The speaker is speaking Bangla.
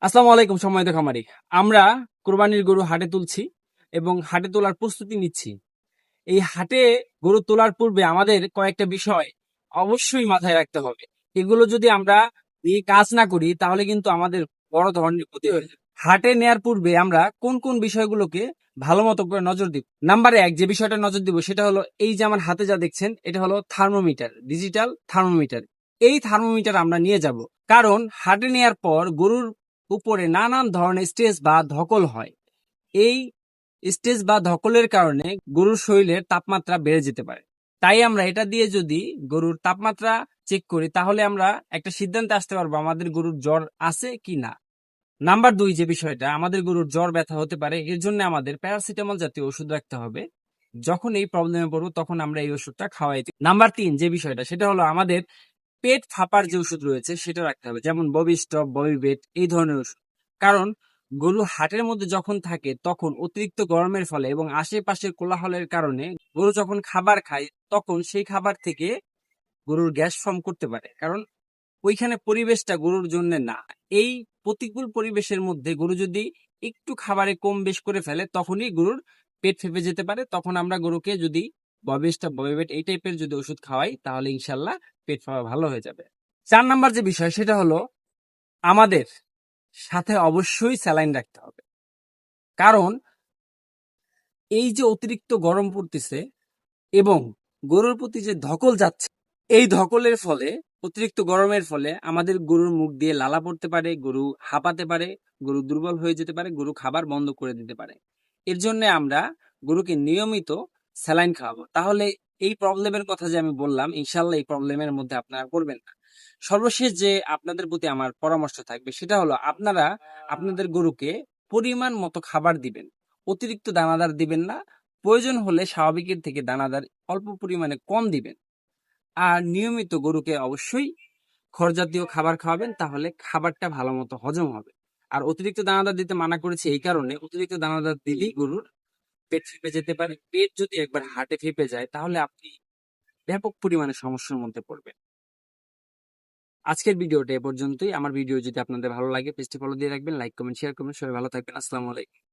আসসালামু আলাইকুম সম্মানিত খামারি। আমরা কোরবানির গরু হাটে তুলছি এবং হাটে তোলার প্রস্তুতি নিচ্ছি। এই হাটে গরু তোলার পূর্বে আমাদের কয়েকটা বিষয় অবশ্যই মাথায় রাখতে হবে। এগুলো যদি আমরা নিয়ে কাজ না করি তাহলে কিন্তু আমাদের বড় ধরনের ক্ষতি হয়ে যাবে। হাটে নেয়ার পূর্বে আমরা কোন কোন বিষয়গুলোকে ভালো মতো করে নজর দিব? নাম্বার এক যে বিষয়টা নজর দিব সেটা হলো এই যে আমার হাতে যা দেখছেন এটা হলো থার্মোমিটার, ডিজিটাল থার্মোমিটার। এই থার্মোমিটার আমরা নিয়ে যাব, কারণ হাটে নেয়ার পর গরুর উপরে নানান ধরনের স্ট্রেস বা ধকল হয়। এই স্ট্রেস বা ধকলের কারণে গরুর শরীরের তাপমাত্রা বেড়ে যেতে পারে। তাই আমরা এটা দিয়ে যদি গরুর তাপমাত্রা চেক করি তাহলে আমরা একটা সিদ্ধান্তে আসতে পারবো আমাদের গরুর জ্বর আছে কি না। নাম্বার দুই যে বিষয়টা, আমাদের গরুর জ্বর ব্যথা হতে পারে, এর জন্য আমাদের প্যারাসিটামল জাতীয় ওষুধ রাখতে হবে। যখন এই প্রবলেমে পড়বো তখন আমরা এই ওষুধটা খাওয়াই দিই। নাম্বার তিন যে বিষয়টা সেটা হলো আমাদের পেট ফাঁপার যে ওষুধ রয়েছে সেটা রাখতে হবে, যেমন ববি স্টপ, ববি বেট, এই ধরনের ওষুধ। কারণ গরু হাটের মধ্যে যখন থাকে তখন অতিরিক্ত গরমের ফলে এবং আশেপাশের কোলাহলের কারণে গরু যখন খাবার খায় তখন সেই খাবার থেকে গরুর গ্যাস ফর্ম করতে পারে, কারণ ওইখানে পরিবেশটা গরুর জন্য না। এই প্রতিকূল পরিবেশের মধ্যে গরু যদি একটু খাবারে কম বেশ করে ফেলে তখনই গরুর পেট ফেপে যেতে পারে। তখন আমরা গরুকে যদি ববিস্টা, ববিবেট এই টাইপের যদি ওষুধ খাওয়াই তাহলে ইনশাল্লাহ পেট ফাঁপা ভালো হয়ে যাবে। 4 নাম্বার যে বিষয় সেটা হলো আমাদের সাথে অবশ্যই স্যালাইন রাখতে হবে। কারণ এই যে অতিরিক্ত গরম পড়তেছে এবং গরুর প্রতি যে ধকল যাচ্ছে, এই ধকলের ফলে, অতিরিক্ত গরমের ফলে আমাদের গরুর মুখ দিয়ে লালা পড়তে পারে, গরু হাঁপাতে পারে, গরু দুর্বল হয়ে যেতে পারে, গরু খাবার বন্ধ করে দিতে পারে। এর জন্য আমরা গরুকে নিয়মিত স্যালাইন খাওয়াবো। তাহলে এই প্রবলেমের কথা যে আমি বললাম ইনশাল্লাহ এই প্রবলেমের মধ্যে আপনারা পড়বেন না। সর্বশেষ যে আপনাদের প্রতি আমার পরামর্শ থাকবে সেটা হলো আপনারা আপনাদের গরুকে পরিমাণ মতো খাবার দিবেন, অতিরিক্ত দানাদার দিবেন না। প্রয়োজন হলে স্বাভাবিকের থেকে দানাদার অল্প পরিমাণে কম দিবেন। আর নিয়মিত গরুকে অবশ্যই খড় জাতীয় খাবার খাওয়াবেন, তাহলে খাবারটা ভালো মতো হজম হবে। আর অতিরিক্ত দানাদার দিতে মানা করেছি এই কারণে, অতিরিক্ত দানাদার দিলেই গরুর পেট ফেঁপে যেতে পারে। পেট যদি একবার হাটে ফেঁপে যায় তাহলে আপনি ব্যাপক পরিমাণে সমস্যার মধ্যে পড়বেন। আজকের ভিডিওটা এ পর্যন্তই। আমার ভিডিও যদি আপনাদের ভালো লাগে পেজটি ফলো দিয়ে রাখবেন, লাইক কমেন্ট শেয়ার করবেন। সবাই ভালো থাকবেন। আসসালামু আলাইকুম।